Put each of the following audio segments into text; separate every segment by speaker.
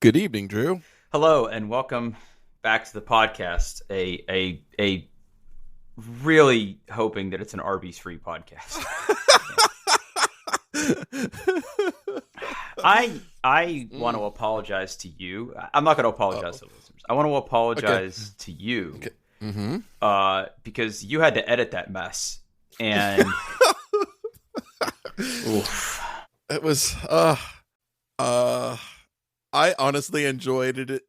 Speaker 1: Good evening, Drew.
Speaker 2: Hello and welcome back to the podcast. A really hoping that it's an Arby's free podcast. I want to apologize to you. I'm not going to apologize to listeners. I want to
Speaker 1: Okay.
Speaker 2: apologize to you
Speaker 1: Okay. Mm-hmm.
Speaker 2: because you had to edit that mess. And oof.
Speaker 1: It was uh I honestly enjoyed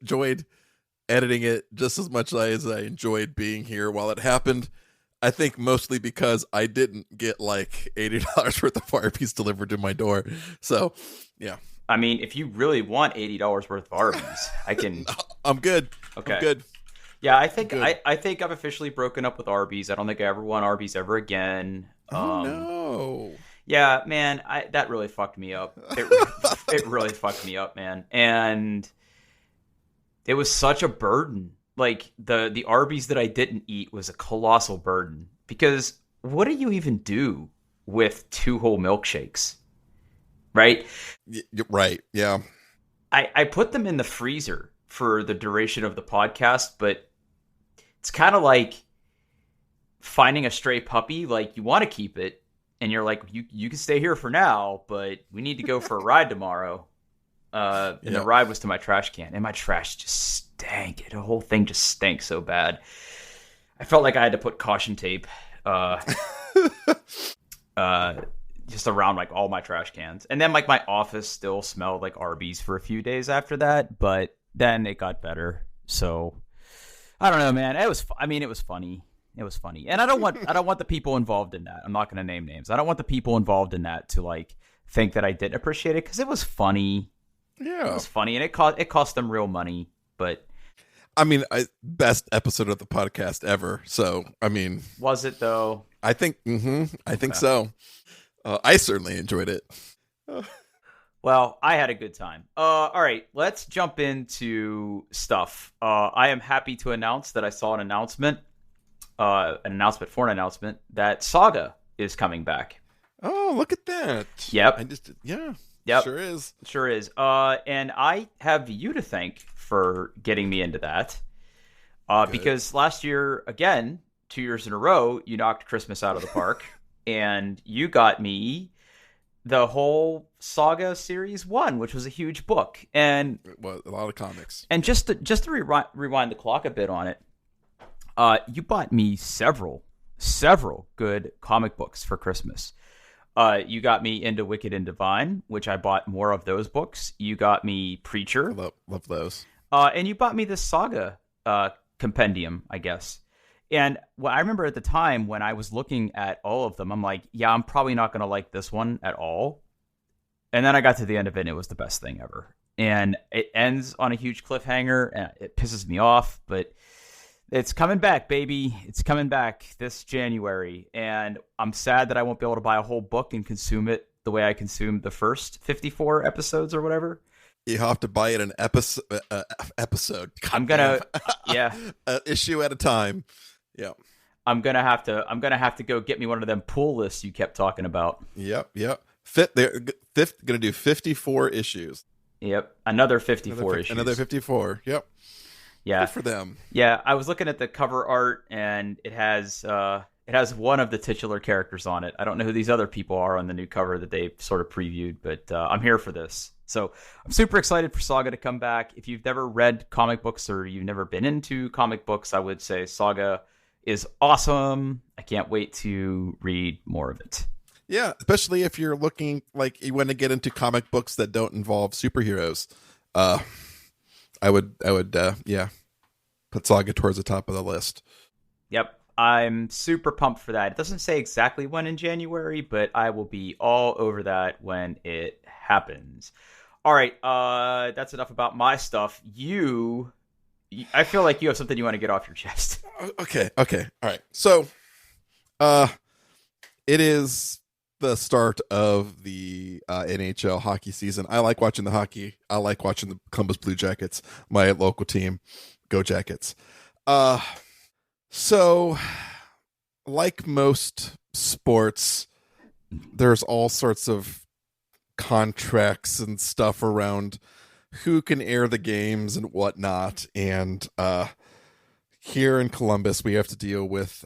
Speaker 1: editing it just as much as I enjoyed being here while it happened. I think mostly because I didn't get like $80 worth of Arby's delivered to my door. So, yeah.
Speaker 2: I mean, if you really want $80 worth of Arby's, I can.
Speaker 1: I'm good.
Speaker 2: Okay.
Speaker 1: I'm good.
Speaker 2: Yeah, I think
Speaker 1: Good.
Speaker 2: I think I've officially broken up with Arby's. I don't think I ever want Arby's ever again.
Speaker 1: Oh no.
Speaker 2: Yeah, man, that really fucked me up. It really fucked me up, man. And it was such a burden. Like the Arby's that I didn't eat was a colossal burden because what do you even do with two whole milkshakes, right?
Speaker 1: You're right. Yeah.
Speaker 2: I put them in the freezer for the duration of the podcast, but it's kind of like finding a stray puppy. Like you want to keep it, and you're like, you can stay here for now, but we need to go for a ride tomorrow. And the ride was to my trash can, and my trash just stank. The whole thing just stank so bad. I felt like I had to put caution tape, uh, just around like all my trash cans, and then like my office still smelled like Arby's for a few days after that, but then it got better. So I don't know, man. It was funny. It was funny. And I don't want the people involved in that. I'm not going to name names. I don't want the people involved in that to like think that I didn't appreciate it cuz it was funny. It
Speaker 1: Yeah.
Speaker 2: was funny and it cost them real money, but
Speaker 1: I mean, best episode of the podcast ever. So, I mean,
Speaker 2: was it though?
Speaker 1: I think
Speaker 2: Okay.
Speaker 1: so. I certainly enjoyed it.
Speaker 2: Well, I had a good time. All right, let's jump into stuff. I am happy to announce that I saw an announcement for an announcement that Saga is coming back.
Speaker 1: Oh, look at that.
Speaker 2: Yep.
Speaker 1: Yeah,
Speaker 2: Yep.
Speaker 1: sure is.
Speaker 2: Sure is. And I have you to thank for getting me into that.
Speaker 1: Good.
Speaker 2: Because last year, again, 2 years in a row, you knocked Christmas out of the park, and you got me the whole Saga Series 1, which was a huge book. And
Speaker 1: It was a lot of comics.
Speaker 2: just to rewind the clock a bit on it, you bought me several good comic books for Christmas. You got me into Wicked and Divine, which I bought more of those books. You got me
Speaker 1: I
Speaker 2: Preacher,
Speaker 1: love those.
Speaker 2: and you bought me the Saga compendium, I guess. And what I remember at the time when I was looking at all of them, I'm like, yeah, I'm probably not going to like this one at all. And then I got to the end of it, and it was the best thing ever. And it ends on a huge cliffhanger, and it pisses me off, but it's coming back, baby. It's coming back this January. And I'm sad that I won't be able to buy a whole book and consume it the way I consumed the first 54 episodes or whatever.
Speaker 1: You have to buy it an episode.
Speaker 2: I'm gonna, yeah,
Speaker 1: Issue at a time. Yeah.
Speaker 2: I'm gonna have to go get me one of them pull lists you kept talking about.
Speaker 1: Yep. They're gonna do 54 issues.
Speaker 2: Yep, another 54 issues.
Speaker 1: Another 54. Yep.
Speaker 2: Yeah,
Speaker 1: Good for them.
Speaker 2: yeah. I was looking at the cover art, and it has one of the titular characters on it. I don't know who these other people are on the new cover that they sort of previewed, but I'm here for this. So I'm super excited for Saga to come back. If you've never read comic books or you've never been into comic books, I would say Saga is awesome. I can't wait to read more of it.
Speaker 1: Yeah, especially if you're looking like you want to get into comic books that don't involve superheroes. I would put Saga towards the top of the list.
Speaker 2: Yep. I'm super pumped for that. It doesn't say exactly when in January, but I will be all over that when it happens. All right, that's enough about my stuff. I feel like you have something you want to get off your chest.
Speaker 1: Okay, all right. So, it is the start of the NHL hockey season. I like watching the hockey. I like watching the Columbus Blue Jackets, my local team. Go Jackets. So, like most sports, there's all sorts of contracts and stuff around who can air the games and whatnot. And here in Columbus, we have to deal with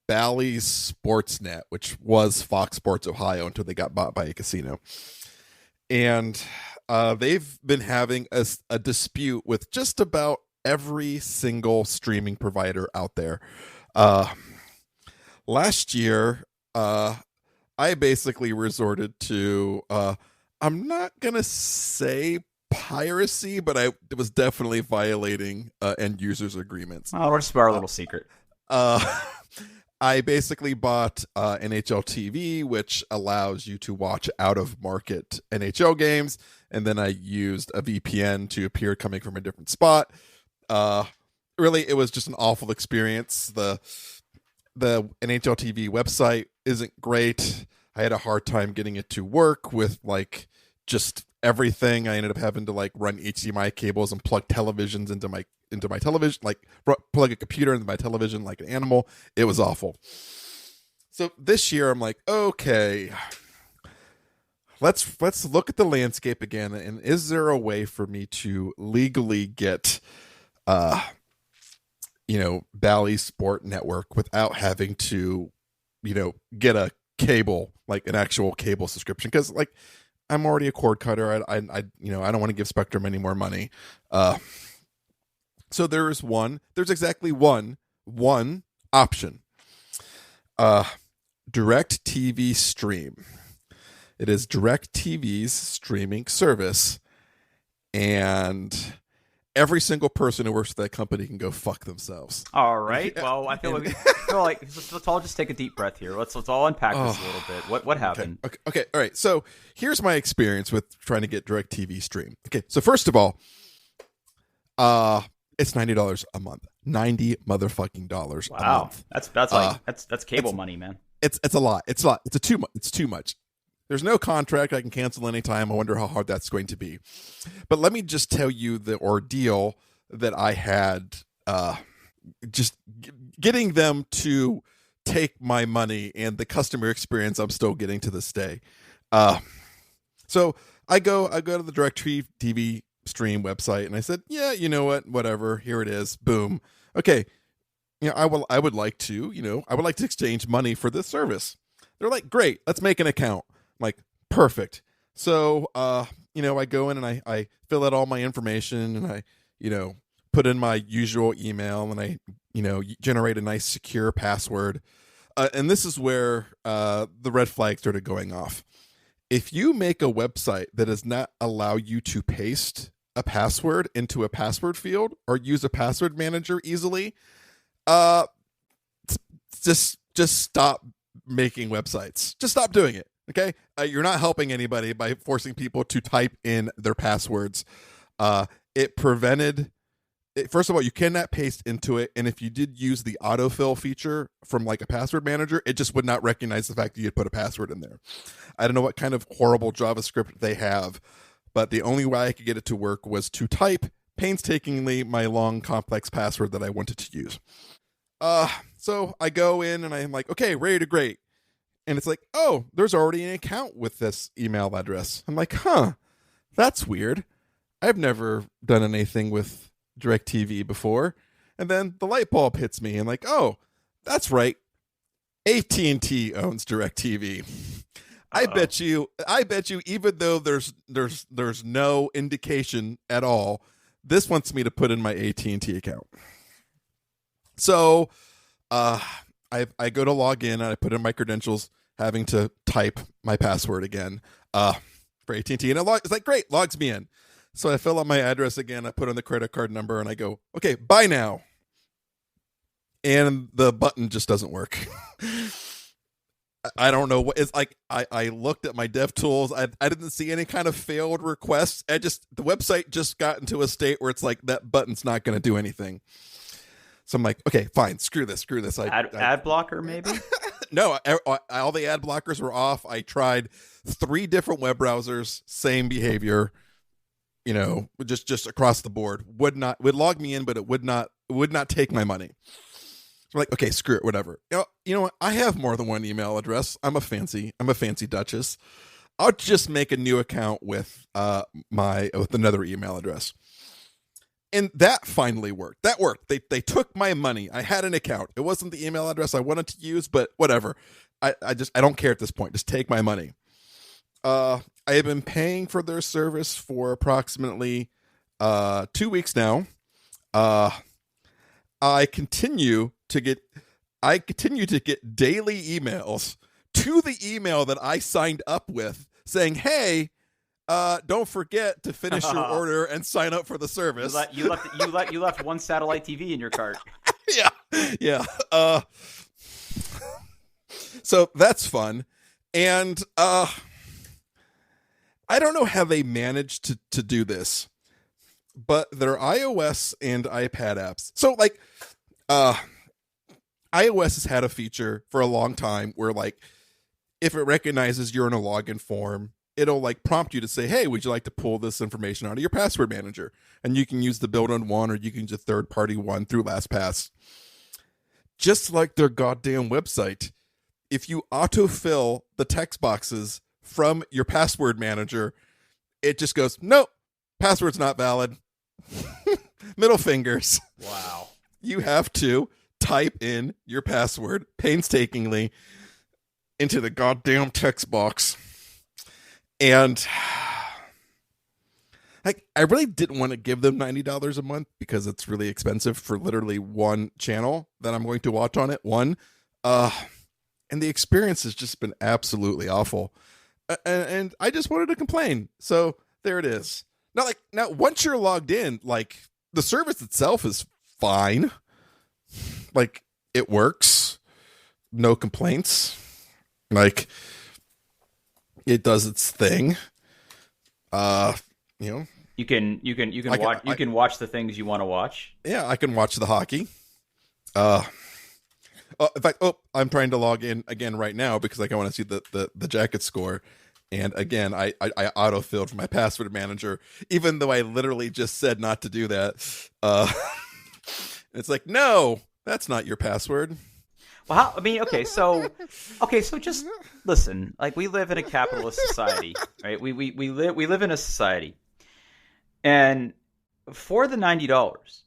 Speaker 1: Bally's Sportsnet, which was Fox Sports Ohio until they got bought by a casino. And they've been having a dispute with just about every single streaming provider out there. Last year, I basically resorted to, I'm not going to say piracy, but I was definitely violating end users agreements.
Speaker 2: Oh, we're just our little secret.
Speaker 1: I basically bought NHL TV, which allows you to watch out-of-market NHL games, and then I used a VPN to appear coming from a different spot. Really, it was just an awful experience. The NHL TV website isn't great. I had a hard time getting it to work with like just everything. I ended up having to like run HDMI cables and plug televisions into my television, like plug a computer into my television like an animal. It was awful. So this year I'm like, okay, let's look at the landscape again, and is there a way for me to legally get Bally Sport Network without having to get a cable, like an actual cable subscription? Because like I'm already a cord cutter. I don't want to give Spectrum any more money. So there's exactly one option. Direct TV Stream. It is Direct TV's streaming service, and every single person who works for that company can go fuck themselves.
Speaker 2: All right. Well, I feel like let's all just take a deep breath here. Let's all unpack this a little bit. What happened?
Speaker 1: Okay. All right. So here's my experience with trying to get Direct TV Stream. Okay. So first of all, it's $90 a month. $90 motherfucking dollars a month.
Speaker 2: That's cable money, man.
Speaker 1: It's a lot. It's too much. There's no contract. I can cancel anytime. I wonder how hard that's going to be. But let me just tell you the ordeal that I had just getting them to take my money and the customer experience I'm still getting to this day. So I go to the DirecTV TV Stream website and I said, yeah, you know what? Whatever. Here it is. Boom. Okay. I would like to exchange money for this service. They're like, great, let's make an account. I'm like, perfect. So, I go in and I fill out all my information and I, put in my usual email and I, generate a nice secure password. And this is where the red flag started going off. If you make a website that does not allow you to paste a password into a password field or use a password manager easily, just stop making websites. Just stop doing it. Okay. You're not helping anybody by forcing people to type in their passwords. First of all, you cannot paste into it. And if you did use the autofill feature from like a password manager, it just would not recognize the fact that you had put a password in there. I don't know what kind of horrible JavaScript they have, but the only way I could get it to work was to type painstakingly my long, complex password that I wanted to use. So I go in and I'm like, okay, ready to great. And it's like, oh, there's already an account with this email address. I'm like, that's weird. I've never done anything with DirecTV before. And then the light bulb hits me and like, oh, that's right. AT&T owns DirecTV. I bet you, even though there's no indication at all, this wants me to put in my AT&T account. So I go to log in and I put in my credentials, having to type my password again for AT&T. And it's like, great, logs me in. So I fill out my address again. I put in the credit card number and I go, okay, buy now. And the button just doesn't work. I don't know what it's like. I looked at my dev tools. I didn't see any kind of failed requests. The website just got into a state where it's like that button's not going to do anything. So I'm like, okay, fine, screw this.
Speaker 2: Ad blocker, maybe?
Speaker 1: No, all the ad blockers were off. I tried 3 different web browsers, same behavior. Just across the board. Would log me in, but it would not take my money. So I'm like, okay, screw it, whatever. You know what? I have more than one email address. I'm a fancy Duchess. I'll just make a new account with with another email address. And that finally worked. That worked. They took my money. I had an account. It wasn't the email address I wanted to use, but whatever. I don't care at this point. Just take my money. I have been paying for their service for approximately 2 weeks now. I continue to get daily emails to the email that I signed up with saying, "Hey, don't forget to finish your order and sign up for the service."
Speaker 2: You left one satellite TV in your cart.
Speaker 1: Yeah. So that's fun, and I don't know how they managed to do this, but their iOS and iPad apps. So like, iOS has had a feature for a long time where like, if it recognizes you're in a login form, it'll like prompt you to say, "Hey, would you like to pull this information out of your password manager?" And you can use the built-in one, or you can use a third-party one through LastPass. Just like their goddamn website, if you autofill the text boxes from your password manager, it just goes, "Nope, password's not valid." Middle fingers.
Speaker 2: Wow.
Speaker 1: You have to type in your password painstakingly into the goddamn text box. And like, I really didn't want to give them $90 a month because it's really expensive for literally one channel that I'm going to watch on it. And the experience has just been absolutely awful. And I just wanted to complain. So there it is. Now once you're logged in, like, the service itself is fine. Like, it works. No complaints. Like, it does its thing.
Speaker 2: You can watch the things you want to watch.
Speaker 1: Yeah, I can watch the hockey. In fact, I'm trying to log in again right now because I want to see the Jacket score. And again, I autofilled from my password manager, even though I literally just said not to do that. It's like, no, that's not your password.
Speaker 2: Well, so just listen. Like, we live in a capitalist society, right? We live in a society, and for the $90,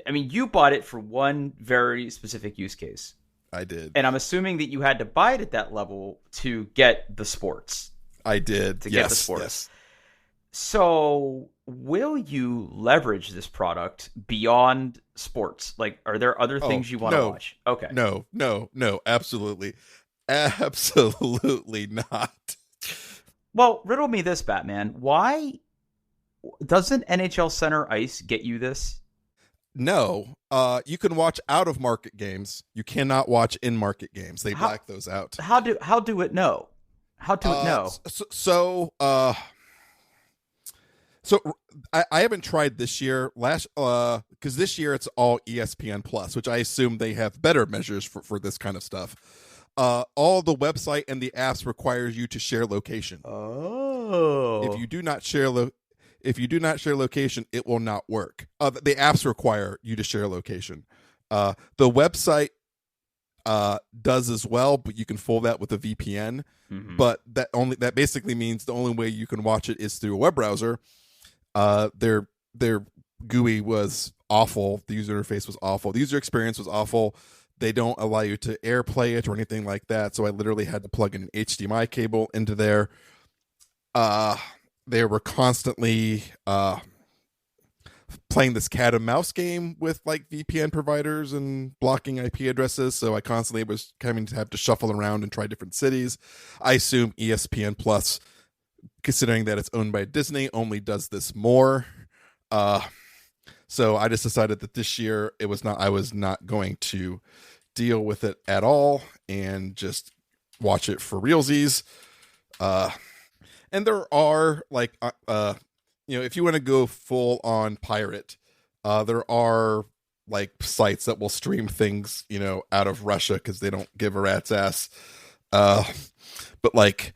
Speaker 2: I mean, you bought it for one very specific use case.
Speaker 1: I did,
Speaker 2: and I'm assuming that you had to buy it at that level to get the sports.
Speaker 1: I did
Speaker 2: to get the sports. Yes. So, will you leverage this product beyond sports? Like, are there other things you want to watch? Okay.
Speaker 1: No, absolutely not.
Speaker 2: Well, riddle me this, Batman. Why doesn't NHL Center Ice get you this?
Speaker 1: No. You can watch out of market games. You cannot watch in market games. They black those out.
Speaker 2: How do it know? How do it know?
Speaker 1: So I haven't tried this year. Because this year it's all ESPN Plus, which I assume they have better measures for this kind of stuff. All the website and the apps requires you to share location.
Speaker 2: Oh,
Speaker 1: if you do not share location, it will not work. The apps require you to share location. The website does as well, but you can fool that with a VPN.
Speaker 2: Mm-hmm.
Speaker 1: But that basically means the only way you can watch it is through a web browser. Their GUI was awful. The user interface was awful. The user experience was awful. They don't allow you to AirPlay it or anything like that. So I literally had to plug in an HDMI cable into there. They were constantly playing this cat and mouse game with like VPN providers and blocking IP addresses. So I constantly was having to have to shuffle around and try different cities. I assume ESPN Plus, considering that it's owned by Disney, only does this more. So I just decided that this year I was not going to deal with it at all and just watch it for realsies. And there are like, if you want to go full on pirate, there are like sites that will stream things, out of Russia because they don't give a rat's ass. But like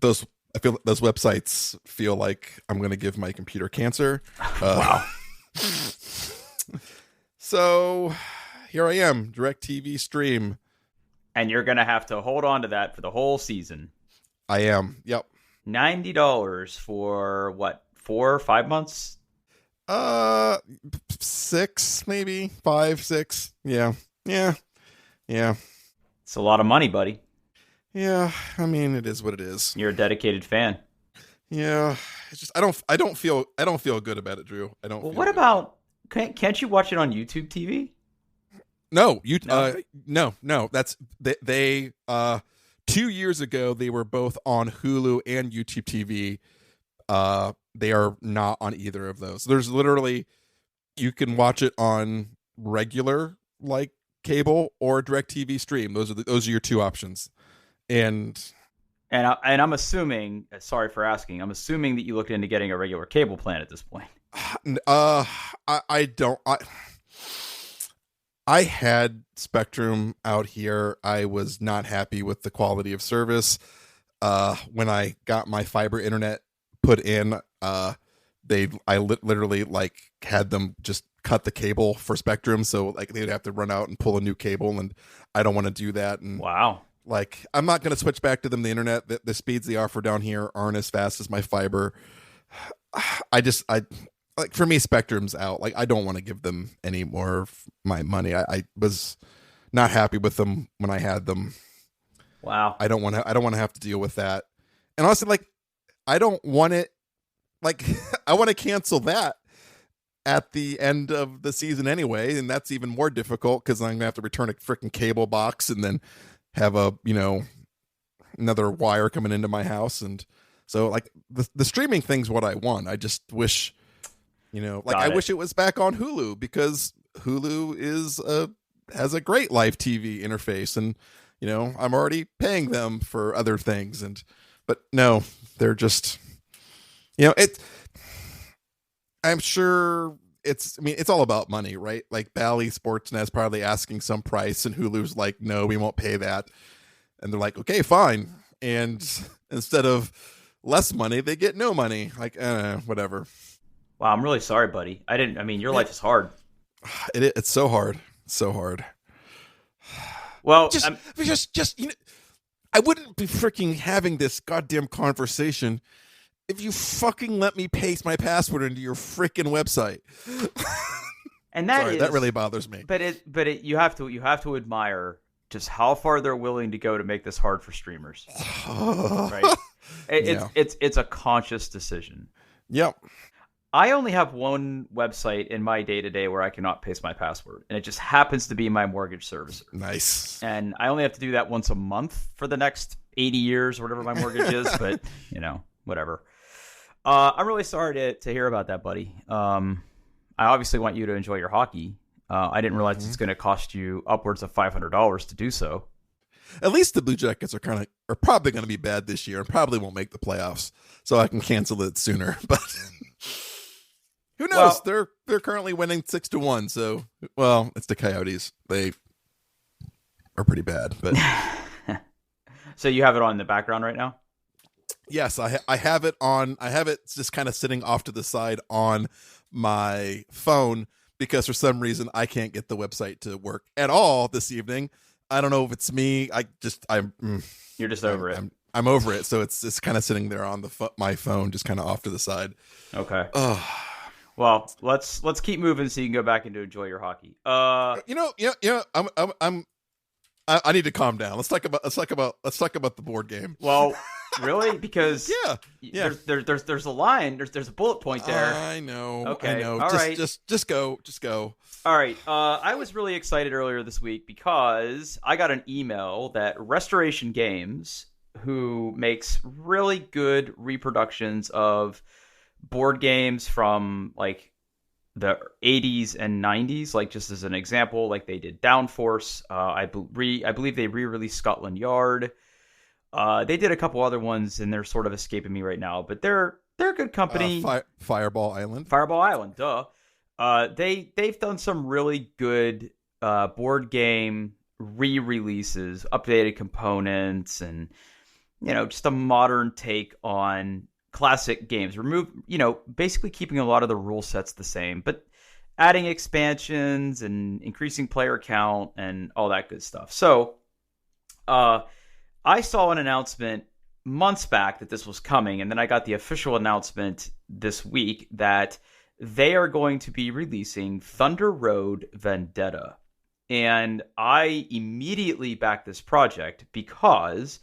Speaker 1: I feel those websites feel like I'm going to give my computer cancer.
Speaker 2: Wow.
Speaker 1: So here I am, DirecTV stream.
Speaker 2: And you're going to have to hold on to that for the whole season.
Speaker 1: I am. Yep.
Speaker 2: $90 for what, 4 or 5 months?
Speaker 1: Uh, 6, maybe 5, 6. Yeah, yeah, yeah,
Speaker 2: It's a lot of money, buddy.
Speaker 1: yeah. I mean, it is what it is.
Speaker 2: You're a dedicated fan.
Speaker 1: Yeah, it's just I don't feel good about it, Drew. I don't
Speaker 2: Well,
Speaker 1: feel
Speaker 2: what
Speaker 1: good about it.
Speaker 2: about, can't you watch it on YouTube TV?
Speaker 1: No, you
Speaker 2: No.
Speaker 1: no. That's they 2 years ago they were both on Hulu and YouTube TV. They are not on either of those. There's literally you can watch it on regular like cable or direct TV stream. Those are your two options. And
Speaker 2: And I'm assuming, sorry for asking, I'm assuming that you looked into getting a regular cable plan at this point.
Speaker 1: I don't I had Spectrum out here. I was not happy with the quality of service. When I got my fiber internet put in, literally like had them just cut the cable for Spectrum, so like they'd have to run out and pull a new cable, and I don't want to do that. And
Speaker 2: Wow.
Speaker 1: like I'm not going to switch back to them. The internet, the speeds they offer down here aren't as fast as my fiber. I like for me, Spectrum's out. Like I don't want to give them any more of my money. I was not happy with them when I had them.
Speaker 2: Wow.
Speaker 1: I don't want to have to deal with that. And honestly, like I don't want it. Like I want to cancel that at the end of the season anyway, and that's even more difficult because I'm gonna have to return a freaking cable box and then have another wire coming into my house. And so like the streaming thing's what I want. I just wish, I wish it was back on Hulu, because Hulu has a great live TV interface, and I'm already paying them for other things. But no, they're just I'm sure it's all about money, right? Like Bally Sportsnet's probably asking some price, and Hulu's like, no, we won't pay that. And they're like, okay, fine. And instead of less money, they get no money. Like, whatever.
Speaker 2: Wow, I'm really sorry, buddy. Your life is hard.
Speaker 1: It's so hard. So hard.
Speaker 2: Well,
Speaker 1: just I wouldn't be freaking having this goddamn conversation if you fucking let me paste my password into your freaking website.
Speaker 2: and
Speaker 1: that really bothers me.
Speaker 2: But you have to admire just how far they're willing to go to make this hard for streamers. Right? It's a conscious decision.
Speaker 1: Yep.
Speaker 2: I only have one website in my day-to-day where I cannot paste my password, and it just happens to be my mortgage servicer.
Speaker 1: Nice.
Speaker 2: And I only have to do that once a month for the next 80 years or whatever my mortgage is, but, whatever. I'm really sorry to hear about that, buddy. I obviously want you to enjoy your hockey. I didn't realize it's going to cost you upwards of $500 to do so.
Speaker 1: At least the Blue Jackets are probably going to be bad this year and probably won't make the playoffs, so I can cancel it sooner. But who knows? Well, they're currently winning 6-1. So, well, it's the Coyotes. They are pretty bad. But
Speaker 2: so you have it on in the background right now?
Speaker 1: Yes, I have it on. I have it just kind of sitting off to the side on my phone because for some reason I can't get the website to work at all this evening. I don't know if it's me.
Speaker 2: You're just over it.
Speaker 1: I'm over it. So it's kind of sitting there on my phone, just kind of off to the side.
Speaker 2: Okay. Well, let's keep moving so you can go back and enjoy your hockey.
Speaker 1: I need to calm down. Let's talk about the board game.
Speaker 2: Well, really? Because
Speaker 1: yeah.
Speaker 2: There's a line. There's a bullet point there.
Speaker 1: I know.
Speaker 2: Okay.
Speaker 1: I know.
Speaker 2: All right.
Speaker 1: Just go.
Speaker 2: All right. I was really excited earlier this week because I got an email that Restoration Games, who makes really good reproductions of board games from like the 80s and 90s, like just as an example, like they did Downforce. I believe they re-released Scotland Yard. They did a couple other ones, and they're sort of escaping me right now, but they're a good company.
Speaker 1: Fireball Island.
Speaker 2: Fireball Island, duh. They've done some really good board game re-releases, updated components, and just a modern take on classic games. Basically keeping a lot of the rule sets the same, but adding expansions and increasing player count and all that good stuff. So, I saw an announcement months back that this was coming, and then I got the official announcement this week that they are going to be releasing Thunder Road Vendetta. And I immediately backed this project because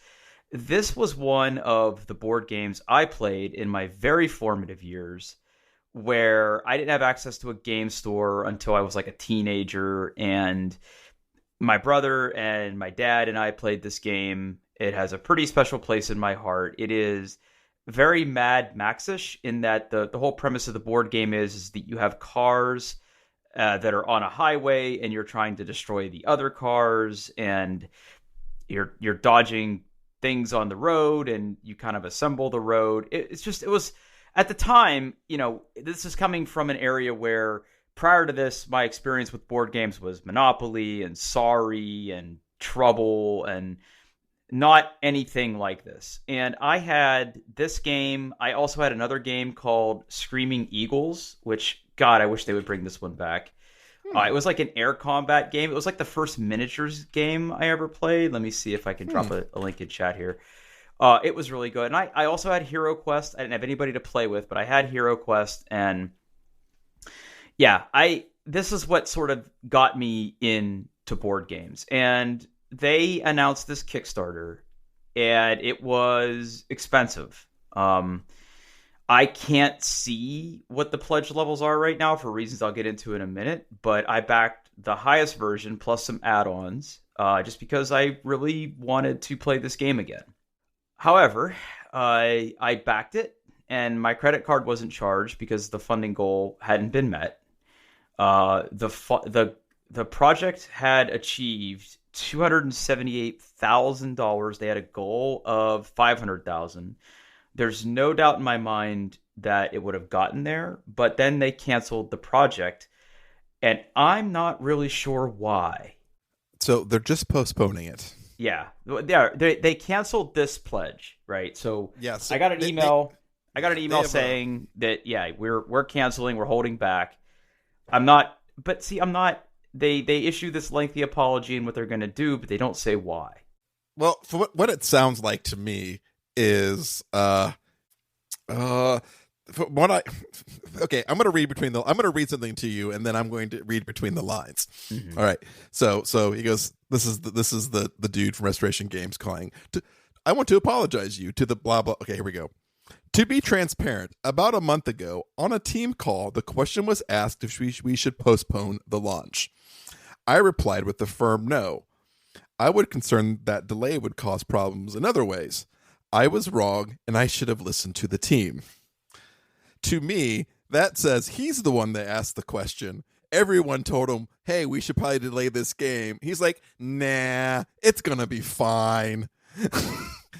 Speaker 2: this was one of the board games I played in my very formative years where I didn't have access to a game store until I was like a teenager, and my brother and my dad and I played this game. It has a pretty special place in my heart. It is very Mad Max-ish in that the whole premise of the board game is that you have cars that are on a highway and you're trying to destroy the other cars, and you're dodging things on the road, and you kind of assemble the road. It was at the time, this is coming from an area where prior to this, my experience with board games was Monopoly and Sorry and Trouble and not anything like this. And I had this game. I also had another game called Screaming Eagles, which, God, I wish they would bring this one back. It was like an air combat game. It was like the first miniatures game I ever played. Let me see if I can drop a link in chat here. It was really good. And I also had Hero Quest. I didn't have anybody to play with, but I had Hero Quest. And yeah, this is what sort of got me into board games. And they announced this Kickstarter, and it was expensive. I can't see what the pledge levels are right now for reasons I'll get into in a minute, but I backed the highest version plus some add-ons just because I really wanted to play this game again. However, I backed it, and my credit card wasn't charged because the funding goal hadn't been met. The project had achieved $278,000. They had a goal of $500,000. There's no doubt in my mind that it would have gotten there, but then they canceled the project, and I'm not really sure why.
Speaker 1: So they're just postponing it.
Speaker 2: Yeah, they canceled this pledge, right? So
Speaker 1: yeah, so
Speaker 2: I got an email. I got an email saying that we're canceling, we're holding back. I'm not. They issue this lengthy apology and what they're going to do, but they don't say why.
Speaker 1: Well, for what it sounds like to me is I'm going to read something to you, and then I'm going to read between the lines. Mm-hmm. All right. So he goes, this is the dude from Restoration Games calling. I want to apologize you to the blah blah. Okay, here we go. To be transparent, about a month ago on a team call, the question was asked if we should postpone the launch. I replied with the firm no. I would concern that delay would cause problems in other ways. I was wrong, and I should have listened to the team. To me, that says he's the one that asked the question. Everyone told him, hey, we should probably delay this game. He's like, nah, it's going to be fine.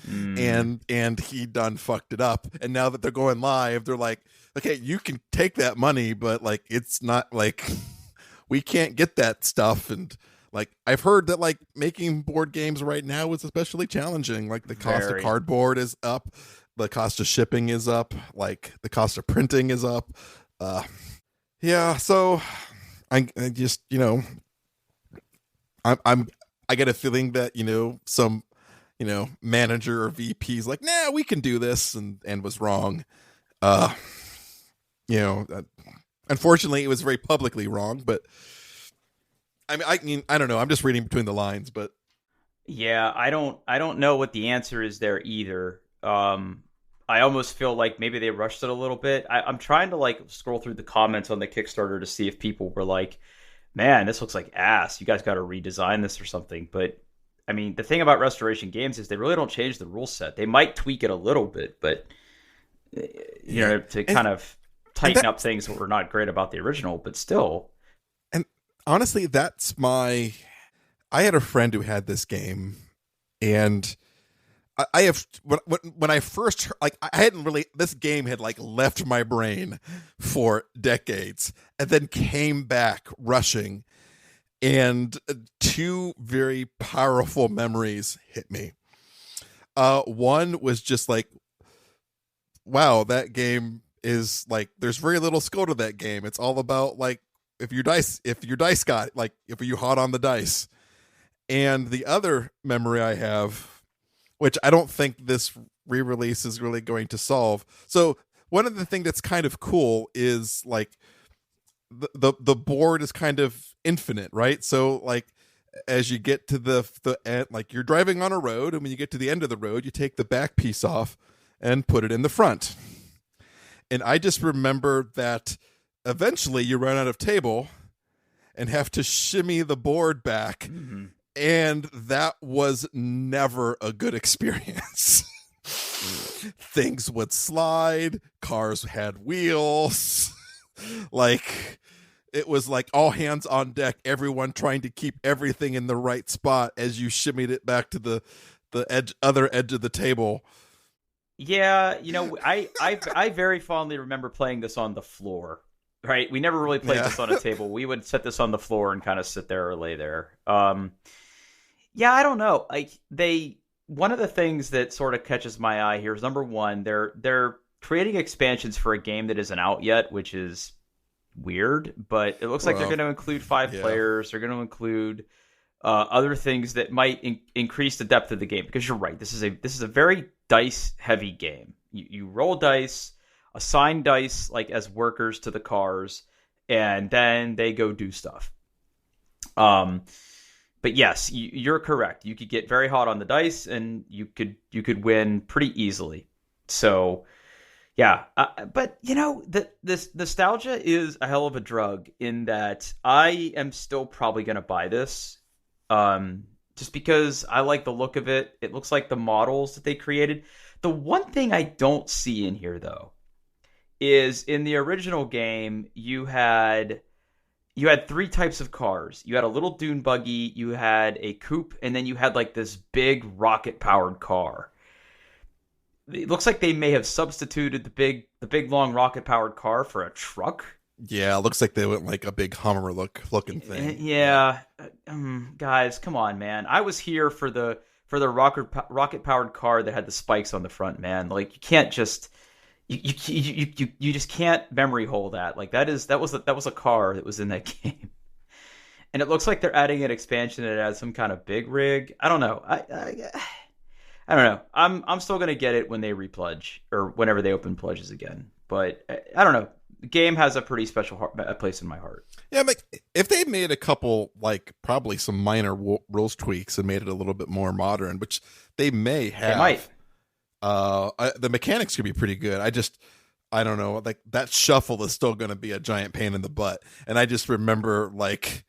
Speaker 1: And he done fucked it up. And now that they're going live, they're like, okay, you can take that money, but like, it's not like we can't get that stuff. And like, I've heard that like making board games right now is especially challenging. Like the cost of cardboard is up. The cost of shipping is up. Like the cost of printing is up. Yeah. So I just, I get a feeling that, some, manager or VP's like, nah, we can do this, and was wrong. Unfortunately it was very publicly wrong, but I mean, I don't know. I'm just reading between the lines, but
Speaker 2: yeah, I don't know what the answer is there either. I almost feel like maybe they rushed it a little bit. I'm trying to like scroll through the comments on the Kickstarter to see if people were like, man, this looks like ass. You guys got to redesign this or something. But I mean, the thing about Restoration Games is they really don't change the rule set. They might tweak it a little bit, but to kind of tighten up things that were not great about the original, but still.
Speaker 1: And honestly, I had a friend who had this game, and I have when I first like I hadn't really, this game had like left my brain for decades and then came back rushing, and two very powerful memories hit me. One was just like, wow, that game is like, there's very little skill to that game. It's all about like if your dice got like if you hot on the dice. And the other memory I have which I don't think this re-release is really going to solve. So one of the things that's kind of cool is like the board is kind of infinite, right? So like as you get to the end, like you're driving on a road, and when you get to the end of the road, you take the back piece off and put it in the front. And I just remember that eventually you run out of table and have to shimmy the board back.
Speaker 2: Mm-hmm.
Speaker 1: And that was never a good experience. Things would slide, cars had wheels. Like, it was like all hands on deck, everyone trying to keep everything in the right spot as you shimmied it back to the other edge of the table.
Speaker 2: Yeah, I very fondly remember playing this on the floor. Right, we never really played this on a table. We would set this on the floor and kind of sit there or lay there. Yeah, I don't know. Like one of the things that sort of catches my eye here is, number one, they're creating expansions for a game that isn't out yet, which is weird. But it looks like they're going to include 5 players. They're going to include other things that might increase the depth of the game. Because you're right, this is a very dice heavy game. You roll dice, assign dice like as workers to the cars, and then they go do stuff. But yes, you're correct. You could get very hot on the dice, and you could win pretty easily. So, yeah. But this nostalgia is a hell of a drug. In that, I am still probably going to buy this, just because I like the look of it. It looks like the models that they created. The one thing I don't see in here, though, is in the original game you had 3 types of cars. You had a little dune buggy, you had a coupe, and then you had like this big rocket powered car. It looks like they may have substituted the big long rocket powered car for a truck.
Speaker 1: Yeah, it looks like they went like a big Hummer looking thing.
Speaker 2: Yeah, guys, come on, man. I was here for the rocket powered car that had the spikes on the front, man. Like, you can't just you just can't memory hole that. Like, that was a car that was in that game. And it looks like they're adding an expansion that adds some kind of big rig. I don't know. I don't know. I'm still gonna get it when they repledge, or whenever they open pledges again. But I don't know. The game has a pretty special place in my heart.
Speaker 1: Yeah, but if they made a couple, like probably some minor rules tweaks and made it a little bit more modern, which they may have.
Speaker 2: They might.
Speaker 1: The mechanics could be pretty good. I don't know. Like, that shuffle is still going to be a giant pain in the butt. And I just remember, like,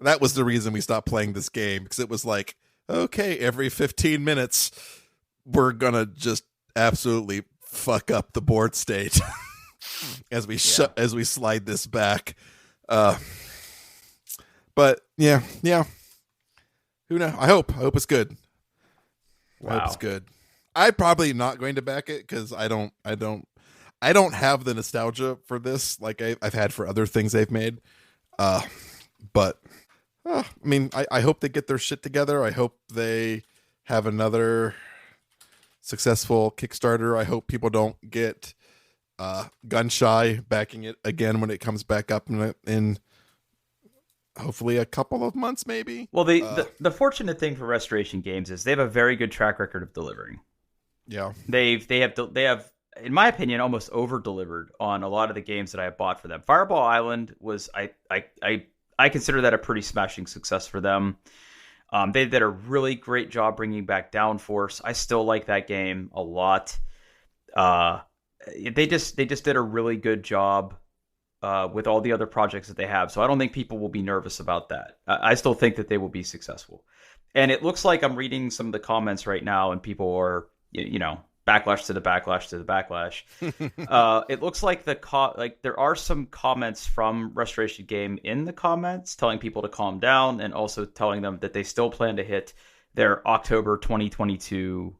Speaker 1: that was the reason we stopped playing this game, because it was like, okay, every 15 minutes, we're going to just absolutely fuck up the board state as we slide this back. But yeah. Who knows? I hope it's good.
Speaker 2: Wow.
Speaker 1: I hope it's good. I'm probably not going to back it, because I don't have the nostalgia for this like I've had for other things they've made. But I mean, I hope they get their shit together. I hope they have another successful Kickstarter. I hope people don't get gun shy backing it again when it comes back up in hopefully a couple of months, maybe.
Speaker 2: Well, the fortunate thing for Restoration Games is they have a very good track record of delivering.
Speaker 1: Yeah,
Speaker 2: they have, in my opinion, almost over delivered on a lot of the games that I have bought for them. Fireball Island was I consider that a pretty smashing success for them. They did a really great job bringing back Downforce. I still like that game a lot. They just did a really good job with all the other projects that they have. So I don't think people will be nervous about that. I still think that they will be successful. And it looks like I'm reading some of the comments right now, and people are, backlash to the backlash to the backlash. It looks like there are some comments from Restoration Game in the comments telling people to calm down, and also telling them that they still plan to hit their October 2022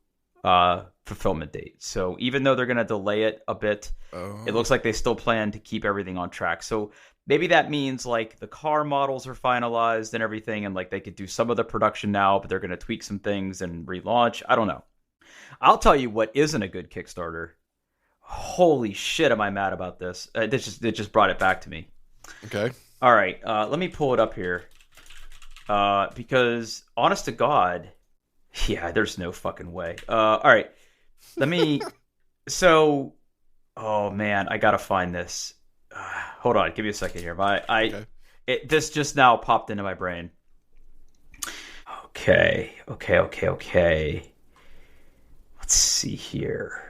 Speaker 2: fulfillment date. So even though they're going to delay it a bit, it looks like they still plan to keep everything on track. So maybe that means like the car models are finalized and everything, and like they could do some of the production now, but they're going to tweak some things and relaunch. I don't know. I'll tell you what isn't a good Kickstarter. Holy shit, am I mad about this? It just brought it back to me.
Speaker 1: Okay.
Speaker 2: All right, let me pull it up here. Because, honest to God, Yeah, there's no fucking way. All right, let me. So, oh man, I gotta find this. Hold on, give me a second here.
Speaker 1: Okay.
Speaker 2: This just now popped into my brain. Okay. Let's see here.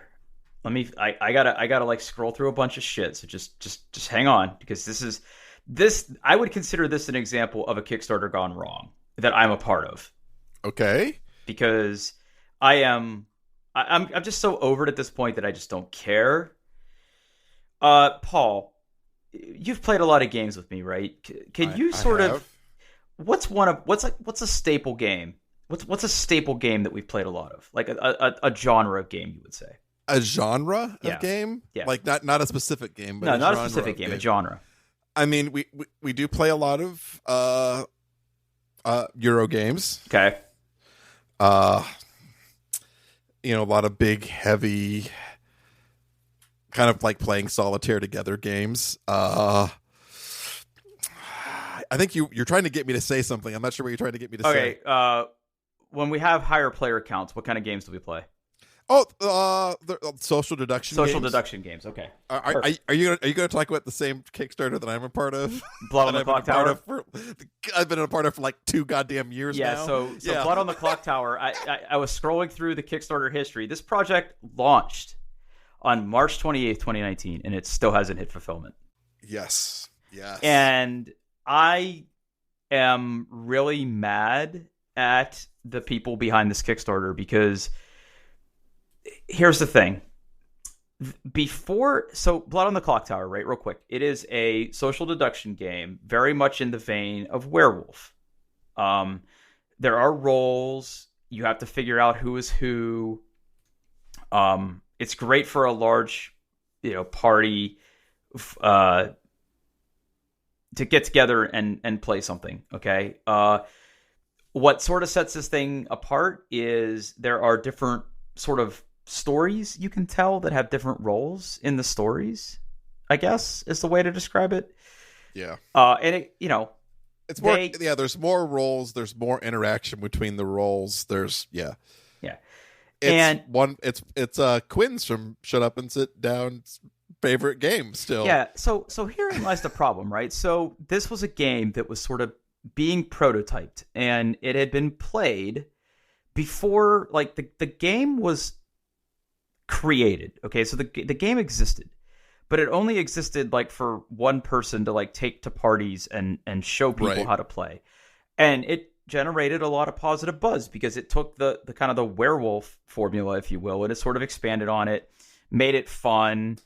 Speaker 2: I gotta like scroll through a bunch of shit. So just hang on, because this I would consider this an example of a Kickstarter gone wrong that I'm a part of,
Speaker 1: Okay.
Speaker 2: because I'm just so over it at this point that I just don't care. Paul, you've played a lot of games with me, right? Can you sort of what's a staple game? What's a staple game that we've played a lot of? Like a genre of game, you would say.
Speaker 1: A genre
Speaker 2: Yeah.
Speaker 1: of game?
Speaker 2: Yeah.
Speaker 1: Like not a specific game, but
Speaker 2: No,
Speaker 1: a
Speaker 2: not a
Speaker 1: genre
Speaker 2: specific
Speaker 1: of
Speaker 2: game, a genre.
Speaker 1: I mean, we do play a lot of Euro games.
Speaker 2: Okay.
Speaker 1: A lot of big, heavy, kind of like playing solitaire together games. I think you're trying to get me to say something. I'm not sure what you're trying to get me to say.
Speaker 2: Okay. When we have higher player counts, what kind of games do we play?
Speaker 1: Oh, the social deduction.
Speaker 2: Social deduction games. Okay.
Speaker 1: Are you going to talk about the same Kickstarter that I'm a part of?
Speaker 2: Blood on the Clock Tower.
Speaker 1: I've been a part of for like 2 goddamn years now.
Speaker 2: So Blood on the Clock Tower. I was scrolling through the Kickstarter history. This project launched on March 28th, 2019, and it still hasn't hit fulfillment.
Speaker 1: Yes.
Speaker 2: And I am really mad at the people behind this Kickstarter, because here's the thing. Blood on the Clock Tower, right? Real quick. It is a social deduction game, very much in the vein of Werewolf. There are roles. You have to figure out who is who. It's great for a large, party, to get together and play something. Okay. What sort of sets this thing apart is there are different sort of stories you can tell that have different roles in the stories, I guess is the way to describe it.
Speaker 1: Yeah.
Speaker 2: And
Speaker 1: it's more, there's more roles, there's more interaction between the roles.
Speaker 2: Yeah.
Speaker 1: It's Quinn's from Shut Up and Sit Down's favorite game still.
Speaker 2: Yeah. So herein lies the problem, right? So this was a game that was sort of being prototyped, and it had been played before, like the game was created. Okay, so the game existed, but it only existed like for one person to like take to parties and show people how to play, and it generated a lot of positive buzz because it took the kind of the werewolf formula, if you will, and it sort of expanded on it, made it fun.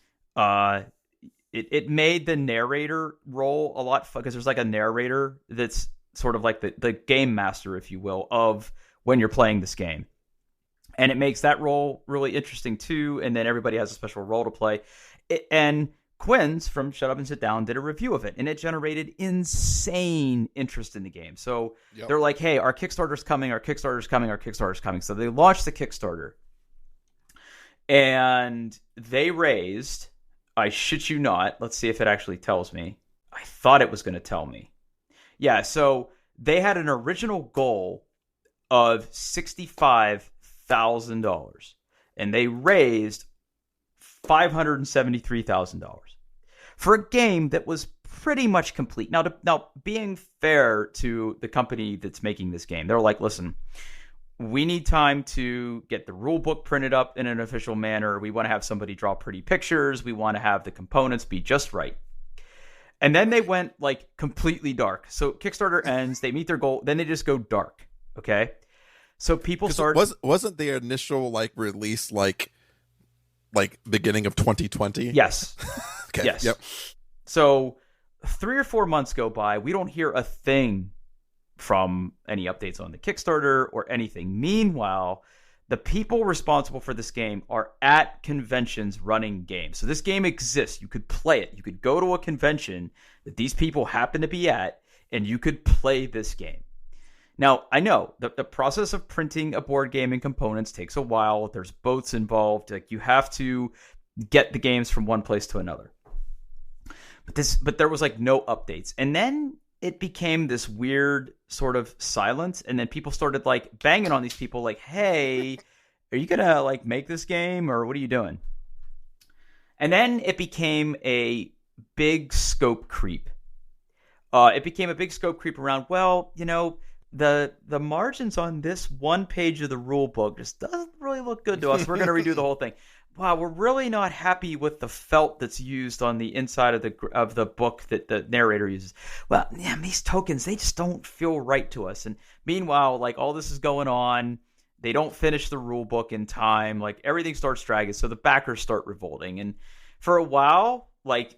Speaker 2: It made the narrator role a lot fun, because there's like a narrator that's sort of like the game master, if you will, of when you're playing this game. And it makes that role really interesting too. And then everybody has a special role to play. And Quinn's from Shut Up and Sit Down did a review of it, and it generated insane interest in the game. So They're like, hey, our Kickstarter's coming. So they launched the Kickstarter, and they raised, I shit you not, let's see if it actually tells me. I thought it was going to tell me. Yeah, so they had an original goal of $65,000, and they raised $573,000 for a game that was pretty much complete. Now, being fair to the company that's making this game, they're like, listen, we need time to get the rule book printed up in an official manner. We want to have somebody draw pretty pictures. We want to have the components be just right. And then they went like completely dark. So Kickstarter ends, they meet their goal, then they just go dark. Okay. So people start.
Speaker 1: Wasn't the initial like release like beginning of 2020?
Speaker 2: Yes.
Speaker 1: Okay.
Speaker 2: Yes.
Speaker 1: Yep.
Speaker 2: So 3 or 4 months go by. We don't hear a thing from any updates on the Kickstarter or anything. Meanwhile, the people responsible for this game are at conventions running games. So this game exists. You could play it. You could go to a convention that these people happen to be at, and you could play this game. Now, I know the process of printing a board game and components takes a while. There's boats involved. Like, you have to get the games from one place to another. But there was like no updates. And then it became this weird sort of silence, and then people started like banging on these people like, hey, are you gonna like make this game, or what are you doing? And then it became a big scope creep. It became a big scope creep around, well, the margins on this one page of the rule book just doesn't really look good to us. We're going to redo the whole thing. Wow, we're really not happy with the felt that's used on the inside of the book that the narrator uses. Well, yeah, these tokens, they just don't feel right to us. And meanwhile, like all this is going on, they don't finish the rule book in time. Like everything starts dragging, so the backers start revolting. And for a while, like,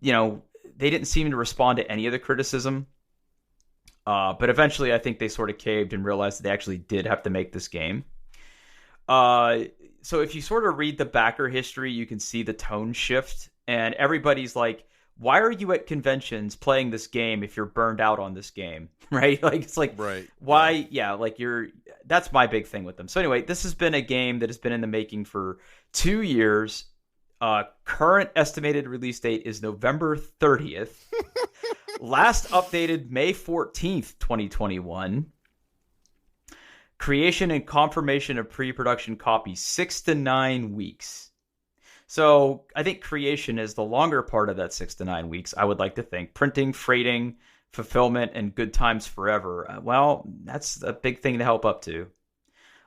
Speaker 2: they didn't seem to respond to any of the criticism. But eventually, I think they sort of caved and realized that they actually did have to make this game. So if you sort of read the backer history, you can see the tone shift. And everybody's like, why are you at conventions playing this game if you're burned out on this game? Right? Like, it's like,
Speaker 1: right.
Speaker 2: Why? Yeah, like that's my big thing with them. So anyway, this has been a game that has been in the making for 2 years. Current estimated release date is November 30th. Last updated May 14th, 2021. Creation and confirmation of pre-production copies, 6 to 9 weeks. So I think creation is the longer part of that 6 to 9 weeks, I would like to think. Printing, freighting, fulfillment, and good times forever. Well, that's a big thing to help up to.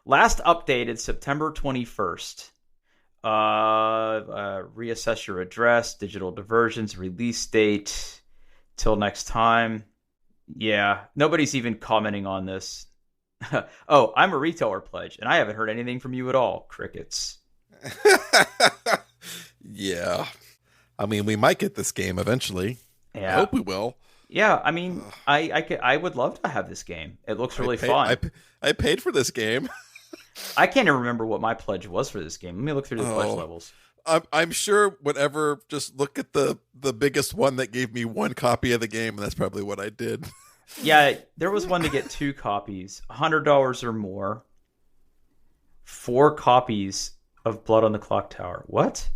Speaker 2: Last updated September 21st. Reassess your address, digital diversions, release date, till next time. Yeah, nobody's even commenting on this. Oh, I'm a retailer pledge, and I haven't heard anything from you at all. Crickets.
Speaker 1: Yeah. I mean, we might get this game eventually.
Speaker 2: Yeah.
Speaker 1: I hope we will.
Speaker 2: Yeah, I mean, I would love to have this game. It looks really fun.
Speaker 1: I paid for this game.
Speaker 2: I can't even remember what my pledge was for this game. Let me look through the pledge levels.
Speaker 1: I'm sure whatever, just look at the biggest one that gave me one copy of the game, and that's probably what I did.
Speaker 2: Yeah, there was one to get 2 copies, $100 or more. 4 copies of Blood on the Clock Tower. What?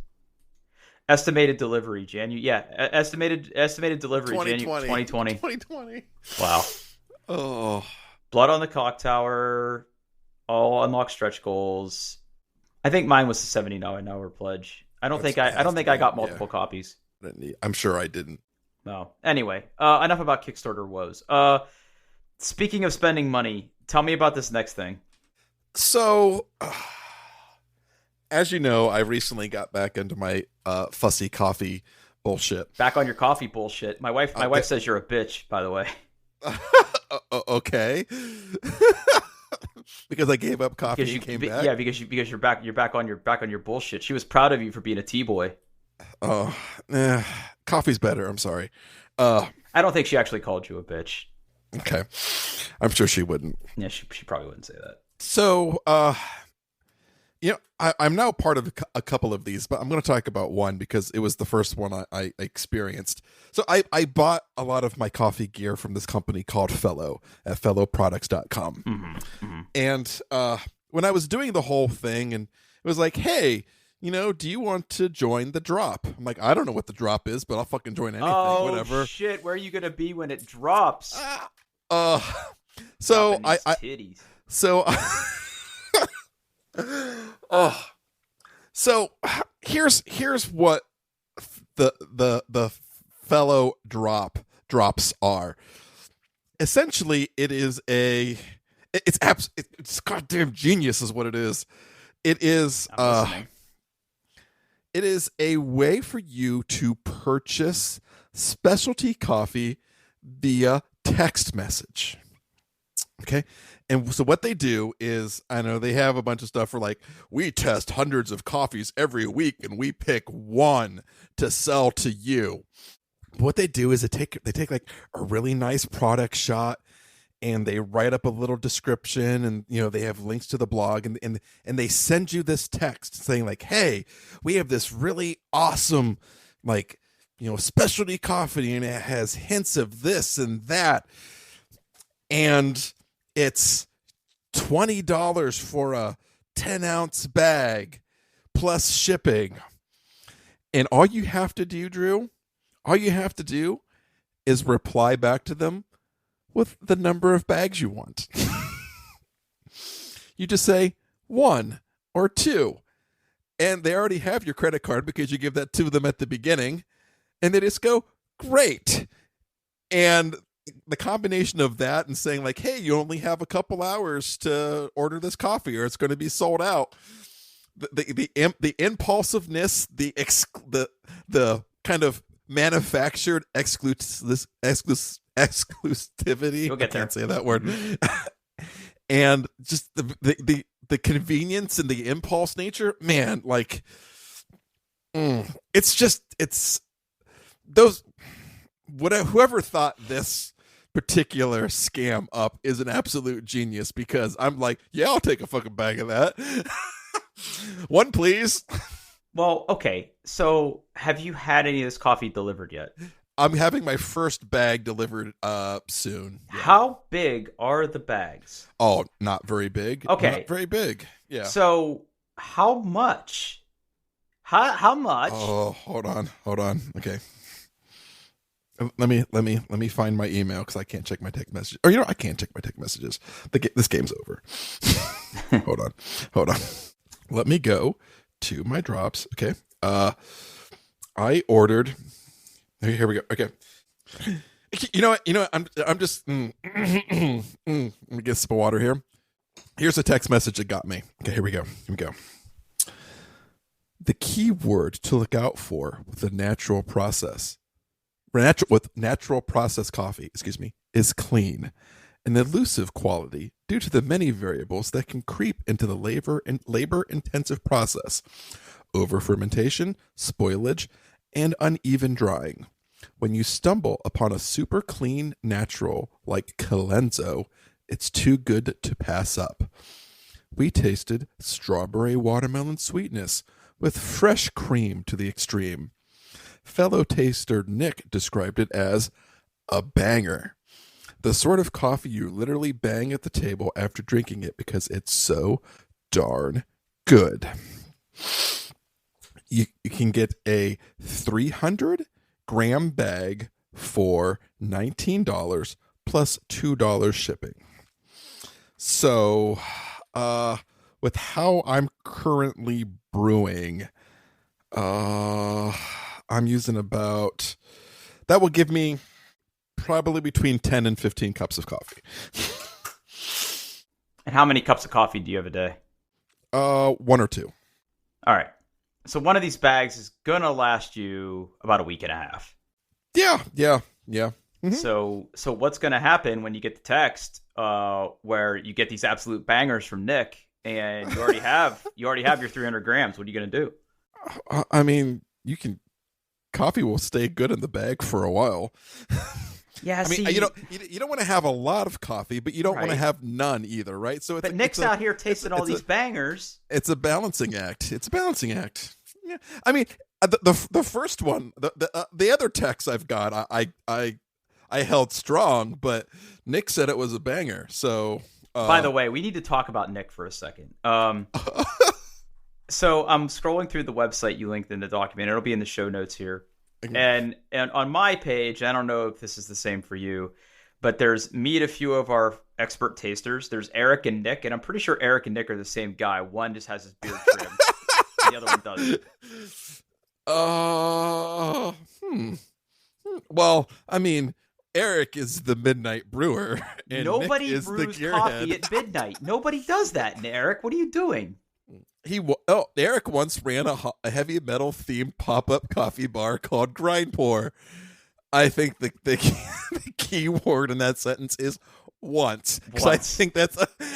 Speaker 2: Estimated delivery, January. Yeah, estimated delivery, January 2020.
Speaker 1: 2020.
Speaker 2: Wow.
Speaker 1: Oh.
Speaker 2: Blood on the Clock Tower, all unlocked stretch goals. I think mine was the $79 pledge. I don't think I got multiple copies.
Speaker 1: I'm sure I didn't.
Speaker 2: No. Anyway, enough about Kickstarter woes. Speaking of spending money, tell me about this next thing.
Speaker 1: So, as you know, I recently got back into my fussy coffee bullshit.
Speaker 2: Back on your coffee bullshit. My wife says you're a bitch, by the way.
Speaker 1: Okay. Because I gave up coffee and came back.
Speaker 2: Yeah, because you're back on your bullshit. She was proud of you for being a tea-boy.
Speaker 1: Oh, coffee's better. I'm sorry.
Speaker 2: I don't think she actually called you a bitch.
Speaker 1: Okay. I'm sure she wouldn't.
Speaker 2: Yeah, she probably wouldn't say that.
Speaker 1: So, I'm now part of a couple of these, but I'm going to talk about one because it was the first one I experienced. So I bought a lot of my coffee gear from this company called Fellow at fellowproducts.com.
Speaker 2: Mm-hmm, mm-hmm.
Speaker 1: And when I was doing the whole thing, and it was like, hey, do you want to join the drop? I'm like, I don't know what the drop is, but I'll fucking join anything, whatever.
Speaker 2: Shit, where are you going to be when it drops?
Speaker 1: So
Speaker 2: titties.
Speaker 1: So here's what the Fellow drops are. Essentially, it's goddamn genius is what it is. It is a way for you to purchase specialty coffee via text message. Okay. And so what they do is, I know they have a bunch of stuff for like, we test hundreds of coffees every week and we pick one to sell to you. What they do is they take like a really nice product shot and they write up a little description, and they have links to the blog, and they send you this text saying like, hey, we have this really awesome like specialty coffee and it has hints of this and that, and it's $20 for a 10-ounce bag plus shipping. And all you have to do, Drew, is reply back to them with the number of bags you want. You just say 1 or 2, and they already have your credit card because you give that to them at the beginning, and they just go, great. And the combination of that and saying like, hey, you only have a couple hours to order this coffee or it's going to be sold out. The impulsiveness, the kind of manufactured exclusivity.
Speaker 2: You'll get there.
Speaker 1: I can't say that word. And just the convenience and the impulse nature, man, like it's those, whoever thought this particular scam up is an absolute genius, because I'm like, yeah, I'll take a fucking bag of that. 1, please.
Speaker 2: Well, okay. So have you had any of this coffee delivered yet?
Speaker 1: I'm having my first bag delivered soon. Yeah.
Speaker 2: How big are the bags?
Speaker 1: Oh, not very big.
Speaker 2: Okay.
Speaker 1: Not very big. Yeah.
Speaker 2: So how much? How much?
Speaker 1: Oh, hold on. Okay. Let me find my email, because I can't check my text messages. Or I can't check my text messages. This game's over. Hold on. Let me go to my drops. Okay. I ordered. Here we go. Okay. You know what? I'm just. Let me get some water here. Here's a text message that got me. Okay. Here we go. The key word to look out for with natural process coffee, is clean, an elusive quality due to the many variables that can creep into the labor-intensive process: over fermentation, spoilage, and uneven drying. When you stumble upon a super clean natural like Colenso, it's too good to pass up. We tasted strawberry watermelon sweetness with fresh cream to the extreme. Fellow taster Nick described it as a banger. The sort of coffee you literally bang at the table after drinking it because it's so darn good. You can get a 300-gram bag for $19 plus $2 shipping. So, with how I'm currently brewing, I'm using about, that will give me probably between 10 and 15 cups of coffee.
Speaker 2: And how many cups of coffee do you have a day?
Speaker 1: 1 or 2.
Speaker 2: All right. So one of these bags is going to last you about a week and a half.
Speaker 1: Yeah. Mm-hmm.
Speaker 2: So what's going to happen when you get the text where you get these absolute bangers from Nick, and you already have your 300 grams? What are you going to do?
Speaker 1: I mean, coffee will stay good in the bag for a while.
Speaker 2: Yeah,
Speaker 1: I mean, you don't want to have a lot of coffee, but you don't want to have none either, right? So,
Speaker 2: but Nick's out here tasting all these bangers.
Speaker 1: It's a balancing act. Yeah, I mean, the first one, the other text I've got, I held strong, but Nick said it was a banger. So,
Speaker 2: by the way, we need to talk about Nick for a second. So I'm scrolling through the website you linked in the document. It'll be in the show notes here. And on my page, I don't know if this is the same for you, but meet a few of our expert tasters. There's Eric and Nick, and I'm pretty sure Eric and Nick are the same guy. One just has his beard trimmed, the other one doesn't.
Speaker 1: Well, I mean, Eric is the midnight brewer, and
Speaker 2: nobody
Speaker 1: Nick is
Speaker 2: brews
Speaker 1: the
Speaker 2: coffee
Speaker 1: gearhead.
Speaker 2: at midnight. Nobody does that, Eric. What are you doing?
Speaker 1: Eric once ran a heavy metal themed pop-up coffee bar called Grind Pour. I think the key word in that sentence is once. Because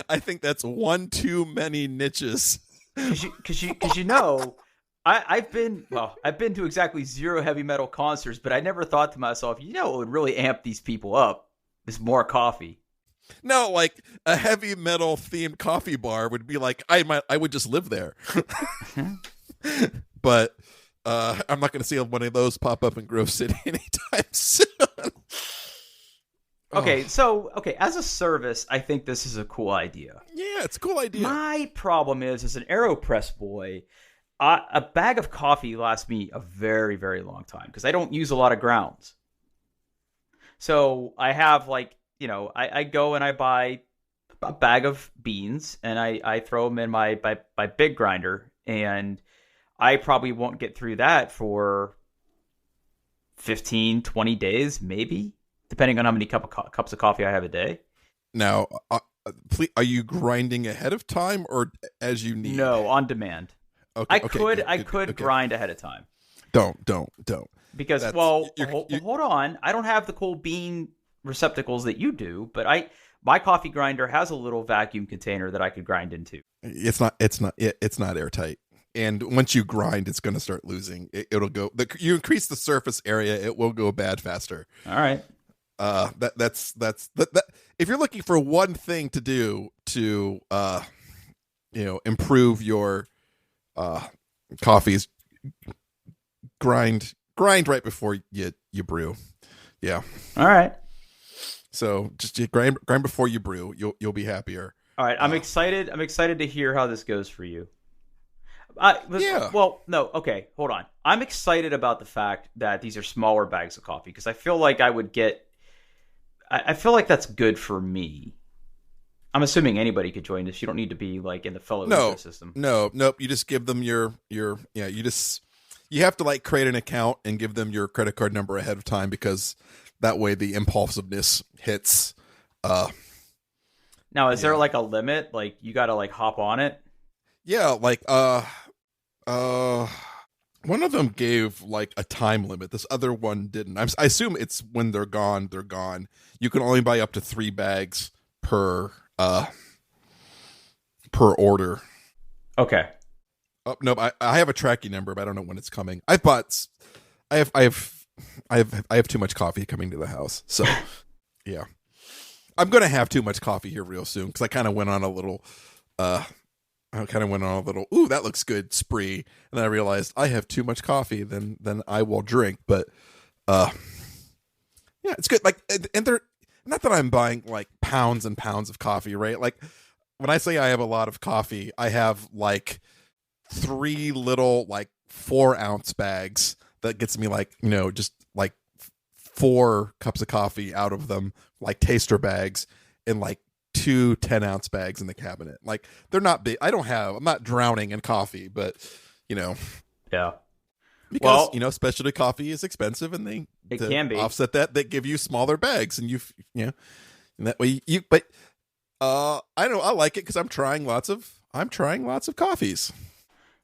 Speaker 1: I think that's one too many niches.
Speaker 2: Because I've been to exactly 0 heavy metal concerts, but I never thought to myself, what would really amp these people up is more coffee.
Speaker 1: No, like a heavy metal themed coffee bar would be like, I would just live there. But I'm not going to see one of those pop up in Grove City anytime soon.
Speaker 2: Okay, as a service, I think this is a cool idea.
Speaker 1: Yeah, it's a cool idea.
Speaker 2: My problem is, as an AeroPress boy, a bag of coffee lasts me a very, very long time because I don't use a lot of grounds. So I have like, I go and I buy a bag of beans and I throw them in my big grinder, and I probably won't get through that for 15, 20 days, maybe, depending on how many cups of coffee I have a day.
Speaker 1: Now, please, are you grinding ahead of time or as you need?
Speaker 2: No, on demand.
Speaker 1: Okay,
Speaker 2: I could grind ahead of time.
Speaker 1: Don't.
Speaker 2: Because, hold on. I don't have the cool bean receptacles that you do, but my coffee grinder has a little vacuum container that I could grind into.
Speaker 1: It's not airtight. And once you grind, it's going to start losing. It'll go. You increase the surface area, it will go bad faster.
Speaker 2: All right.
Speaker 1: That's if you're looking for one thing to do to improve your coffees, grind right before you brew. Yeah.
Speaker 2: All right.
Speaker 1: So just grind before you brew. You'll be happier.
Speaker 2: All right. I'm excited. I'm excited to hear how this goes for you.
Speaker 1: Yeah.
Speaker 2: Well, no. Okay. Hold on. I'm excited about the fact that these are smaller bags of coffee because I feel like I feel like that's good for me. I'm assuming anybody could join this. You don't need to be like in the fellow ecosystem.
Speaker 1: Nope. You just give them you have to like create an account and give them your credit card number ahead of time because that way the impulsiveness hits.
Speaker 2: Now, is there like a limit? Like you got to like hop on it?
Speaker 1: Yeah, like one of them gave like a time limit. This other one didn't. I assume it's when they're gone, they're gone. You can only buy up to 3 bags per order.
Speaker 2: Okay.
Speaker 1: Oh, no, I have a tracking number, but I don't know when it's coming. I have too much coffee coming to the house, so yeah, I'm gonna have too much coffee here real soon because I kind of went on a little, ooh, that looks good spree, and then I realized I have too much coffee, then I will drink. But yeah, it's good. Like, and they're not that I'm buying like pounds and pounds of coffee, right? Like when I say I have a lot of coffee, I have like 3 little like 4-ounce bags that gets me like just like 4 cups of coffee out of them, like taster bags, and like 2 10-ounce bags in the cabinet. Like they're not big. I'm not drowning in coffee, but
Speaker 2: yeah,
Speaker 1: because specialty coffee is expensive, and they
Speaker 2: can be
Speaker 1: offset that. They give you smaller bags, and and that way you. But I know I like it because I'm trying lots of coffees.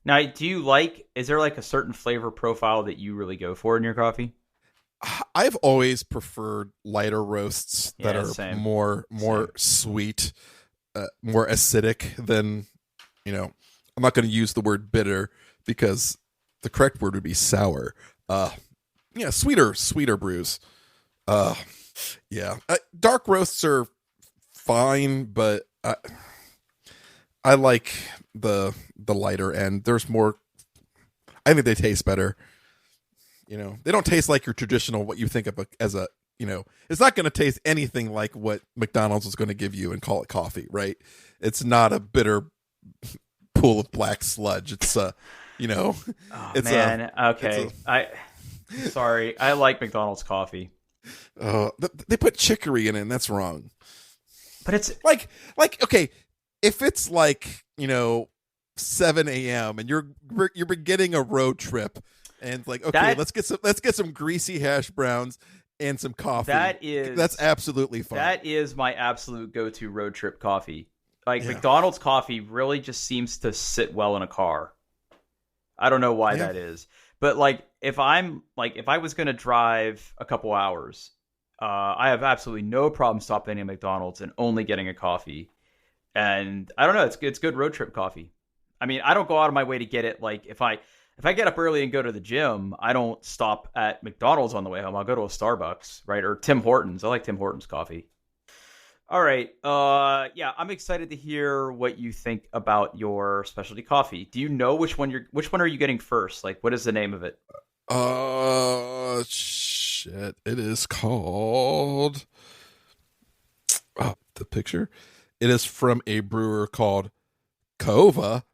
Speaker 2: Now, is there like a certain flavor profile that you really go for in your coffee?
Speaker 1: I've always preferred lighter roasts that are
Speaker 2: same.
Speaker 1: more sweet, more acidic than, I'm not going to use the word bitter because the correct word would be sour. Sweeter brews. Dark roasts are fine, but I like the lighter end. There's more. I think they taste better. They don't taste like your traditional what you think of as a. It's not going to taste anything like what McDonald's is going to give you and call it coffee, right? It's not a bitter pool of black sludge. It's it's
Speaker 2: man. Okay, sorry. I like McDonald's coffee.
Speaker 1: They put chicory in it, and that's wrong.
Speaker 2: But it's
Speaker 1: like okay. If it's like 7 a.m. and you're beginning a road trip, and like let's get some greasy hash browns and some coffee. That's absolutely fine.
Speaker 2: That is my absolute go-to road trip coffee. Like McDonald's coffee really just seems to sit well in a car. I don't know why that is, but like if I was going to drive a couple hours, I have absolutely no problem stopping at McDonald's and only getting a coffee. And I don't know, it's good road trip coffee. I mean, I don't go out of my way to get it. Like if I get up early and go to the gym, I don't stop at McDonald's on the way home. I'll go to a Starbucks, right? Or Tim Hortons. I like Tim Hortons coffee. All right. I'm excited to hear what you think about your specialty coffee. Do you know which one are you getting first? Like, what is the name of it?
Speaker 1: Shit. It is called the picture. It is from a brewer called Kova,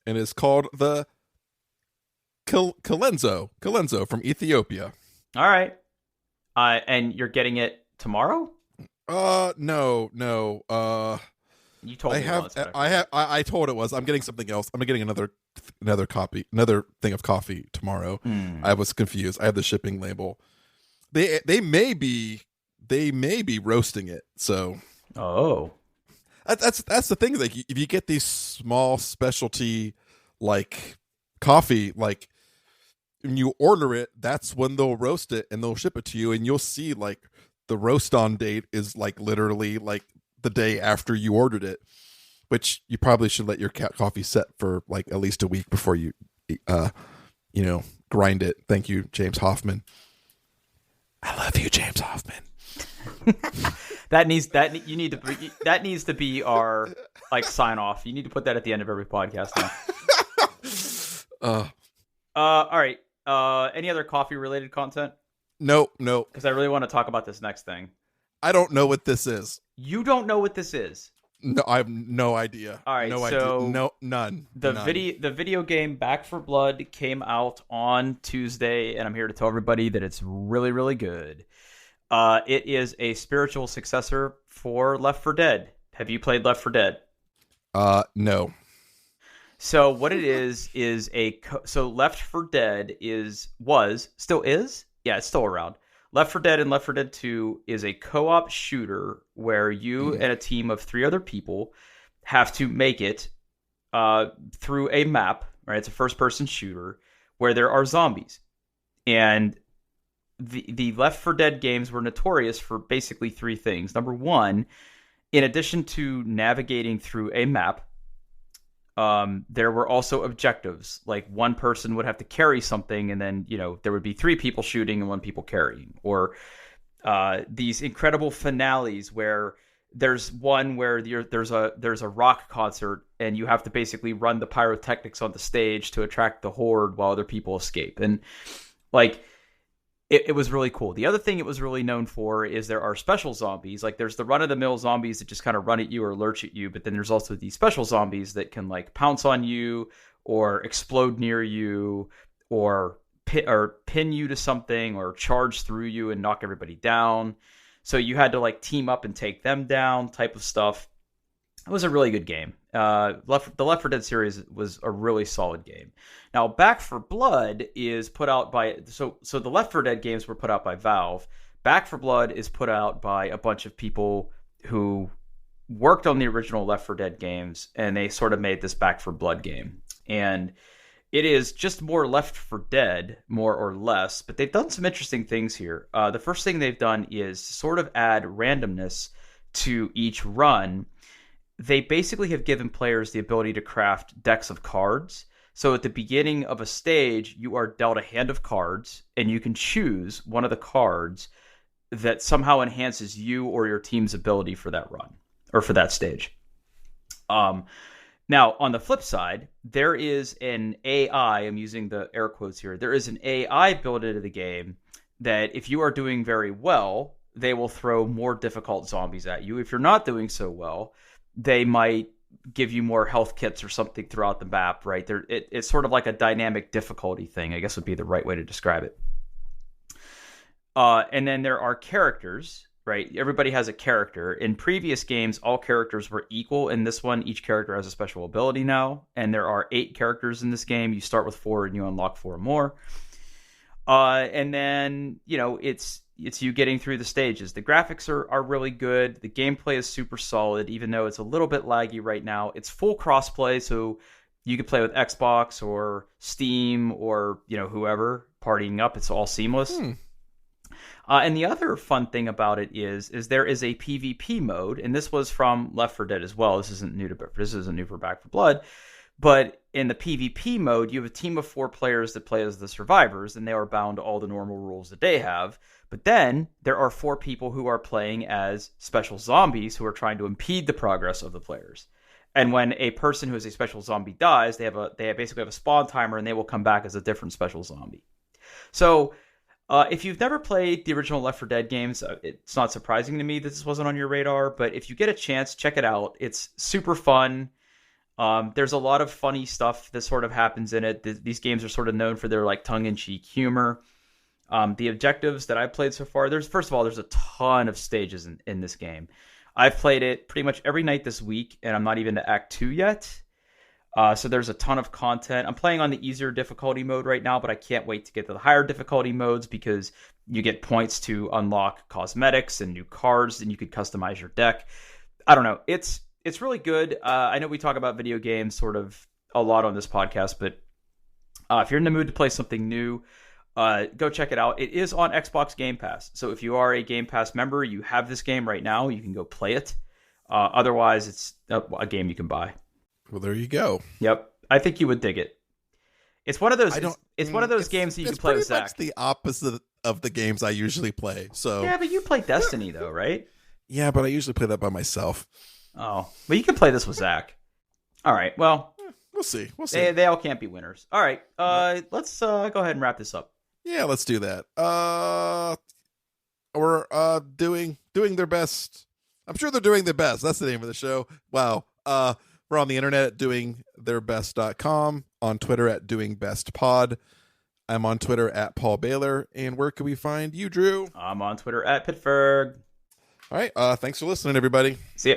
Speaker 1: and it's called the Kalenzo from Ethiopia.
Speaker 2: All right. And you're getting it tomorrow?
Speaker 1: No, no.
Speaker 2: You told
Speaker 1: I
Speaker 2: me
Speaker 1: have,
Speaker 2: once, but
Speaker 1: I told it was. I'm getting something else. I'm getting another thing of coffee tomorrow. I was confused. I have the shipping label. They may be roasting it. So
Speaker 2: Oh.
Speaker 1: that's the thing. Like if you get these small specialty like coffee, like when you order it, that's when they'll roast it and they'll ship it to you, and you'll see like the roast on date is like literally like the day after you ordered it, which you probably should let your coffee set for like at least a week before you grind it. Thank you, James Hoffman. I love you, James Hoffman.
Speaker 2: that needs to be our like sign off. You need to put that at the end of every podcast now. All right. Any other coffee related content?
Speaker 1: No.
Speaker 2: Because I really want to talk about this next thing.
Speaker 1: I don't know what this is.
Speaker 2: You don't know what this is?
Speaker 1: No, I have no idea.
Speaker 2: All right,
Speaker 1: no
Speaker 2: so
Speaker 1: idea. No, none.
Speaker 2: The video game Back 4 Blood came out on Tuesday, and I'm here to tell everybody that it's really, really good. It is a spiritual successor for Left 4 Dead. Have you played Left 4 Dead?
Speaker 1: No.
Speaker 2: So what it is so Left 4 Dead still is? Yeah, it's still around. Left 4 Dead and Left 4 Dead 2 is a co-op shooter where you and a team of 3 other people have to make it through a map, right? It's a first-person shooter where there are zombies. And the Left 4 Dead games were notorious for basically 3 things. Number 1, in addition to navigating through a map, there were also objectives. Like one person would have to carry something, and then there would be 3 people shooting and 1 people carrying. Or these incredible finales where there's one where there's a rock concert, and you have to basically run the pyrotechnics on the stage to attract the horde while other people escape. And like it was really cool. The other thing it was really known for is there are special zombies. Like there's the run-of-the-mill zombies that just kind of run at you or lurch at you, but then there's also these special zombies that can like pounce on you or explode near you or pin you to something or charge through you and knock everybody down. So you had to like team up and take them down type of stuff. It was a really good game. The Left 4 Dead series was a really solid game. Now, Back 4 Blood is put out by... So the Left 4 Dead games were put out by Valve. Back 4 Blood is put out by a bunch of people who worked on the original Left 4 Dead games, and they sort of made this Back 4 Blood game. And it is just more Left 4 Dead, more or less, but they've done some interesting things here. The first thing they've done is sort of add randomness to each run. They basically have given players the ability to craft decks of cards. So at the beginning of a stage, you are dealt a hand of cards, and you can choose one of the cards that somehow enhances you or your team's ability for that run, or for that stage. Now, on the flip side, there is an AI, I'm using the air quotes here, there is an AI built into the game that if you are doing very well, they will throw more difficult zombies at you. If you're not doing so well, they might give you more health kits or something throughout the map, right? It's sort of like a dynamic difficulty thing, I guess would be the right way to describe it. And then there are characters, right? Everybody has a character. In previous games, all characters were equal. In this one, each character has a special ability now. And there are 8 characters in this game. You start with 4 and you unlock 4 more. And then, it's you getting through the stages. The graphics are really good. The gameplay is super solid, even though it's a little bit laggy right now. It's full crossplay, so you could play with Xbox or Steam or whoever partying up. It's all seamless. And the other fun thing about it is there is a PvP mode, and this was from Left 4 Dead as well. This isn't new for Back 4 Blood. But in the PvP mode, you have a team of 4 players that play as the survivors, and they are bound to all the normal rules that they have. But then there are 4 people who are playing as special zombies who are trying to impede the progress of the players. And when a person who is a special zombie dies, they basically have a spawn timer, and they will come back as a different special zombie. So if you've never played the original Left 4 Dead games, it's not surprising to me that this wasn't on your radar. But if you get a chance, check it out. It's super fun. There's a lot of funny stuff that sort of happens in it. These games are sort of known for their like tongue-in-cheek humor. The objectives that I've played so far, first of all, there's a ton of stages in this game. I've played it pretty much every night this week, and I'm not even to Act 2 yet. So there's a ton of content. I'm playing on the easier difficulty mode right now, but I can't wait to get to the higher difficulty modes because you get points to unlock cosmetics and new cards, and you could customize your deck. I don't know. It's really good. I know we talk about video games sort of a lot on this podcast, but if you're in the mood to play something new, go check it out. It is on Xbox Game Pass. So if you are a Game Pass member, you have this game right now. You can go play it. Otherwise, it's a game you can buy.
Speaker 1: Well, there you go.
Speaker 2: Yep. I think you would dig it. It's one of those. It's one of those games that you can play with Zach.
Speaker 1: It's pretty much the opposite of the games I usually play. So
Speaker 2: yeah, but you play Destiny though, right?
Speaker 1: Yeah, but I usually play that by myself.
Speaker 2: Oh, well, you can play this with Zach. All right. Well,
Speaker 1: we'll see. We'll see.
Speaker 2: They all can't be winners. All right. Let's go ahead and wrap this up.
Speaker 1: Yeah, let's do that. We're doing their best. I'm sure they're doing their best. That's the name of the show. Wow. We're on the internet at doingbest.com, on Twitter at doingbestpod. I'm on Twitter at Paul Baylor. And where can we find you, Drew?
Speaker 2: I'm on Twitter at Pittsburgh.
Speaker 1: All right. Thanks for listening, everybody.
Speaker 2: See ya.